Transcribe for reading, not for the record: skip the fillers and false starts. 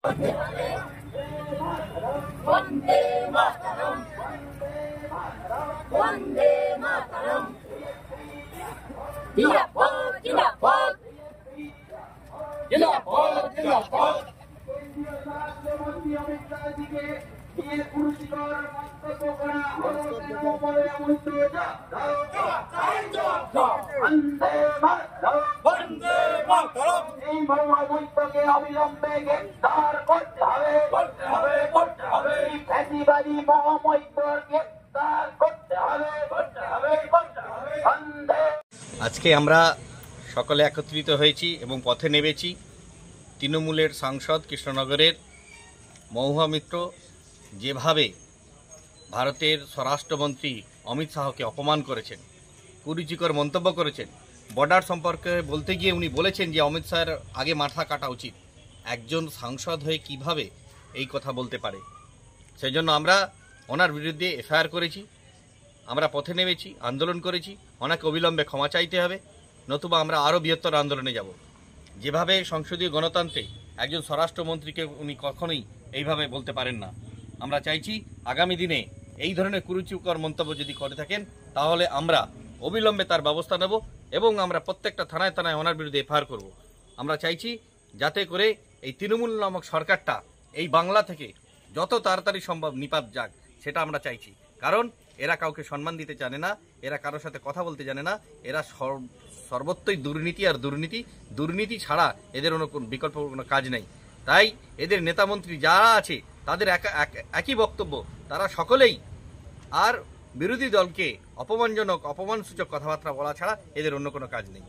वंदे मातरम वंदे मातरम जिंदाबाद जिंदाबाद जिंदाबाद जिंदाबाद অবিলম্বে গ্রেফতার করতে হবে ফ্যাসিবাদী মহামৈত্রকে গ্রেফতার করতে হবে। আজকে আমরা সকলে একত্রিত হয়েছি এবং পথে নেমেছি। তৃণমূলের সাংসদ কৃষ্ণনগরের মহুয়া মিত্র যেভাবে ভারতের স্বরাষ্ট্রমন্ত্রী অমিত শাহকে অপমান করেছেন, কুরুচিকর মন্তব্য করেছেন, বর্ডার সম্পর্কে বলতে গিয়ে উনি বলেছেন যে অমিত শাহের আগে মাথা কাটা উচিত। একজন সাংসদ হয়ে কিভাবে এই কথা বলতে পারে? সেই জন্য আমরা ওনার বিরুদ্ধে এফআইআর করেছি, আমরা পথে নেমেছি, আন্দোলন করেছি। ওনাকে অবিলম্বে ক্ষমা চাইতে হবে, নতুবা আমরা আরও বৃহত্তর আন্দোলনে যাব। যেভাবে সংসদীয় গণতন্ত্রে একজন স্বরাষ্ট্রমন্ত্রীকে উনি কখনোই এইভাবে বলতে পারেন না। আমরা চাইছি আগামী দিনে এই ধরনের কুরুচিকর মন্তব্য যদি করে থাকেন তাহলে আমরা অবিলম্বে তার ব্যবস্থা নেব এবং আমরা প্রত্যেকটা থানায় থানায় ওনার বিরুদ্ধে এফআইআর করব। আমরা চাইছি যাতে করে এই তৃণমূল নামক সরকারটা এই বাংলা থেকে যত তাড়াতাড়ি সম্ভব নিপাত যাক, সেটা আমরা চাইছি। কারণ এরা কাউকে সম্মান দিতে জানে না, এরা কারোর সাথে কথা বলতে জানে না, এরা সর্বত্রই দুর্নীতি আর দুর্নীতি ছাড়া এদের কোনো বিকল্প কোনো কাজ নেই। তাই এদের নেতামন্ত্রী যারা আছে তাদের একই বক্তব্য, তারা সকলেই আর বিরোধী দলকে অপমানজনক অপমানসূচক কথাবার্তা বলা ছাড়া এদের অন্য কোনো কাজ নেই।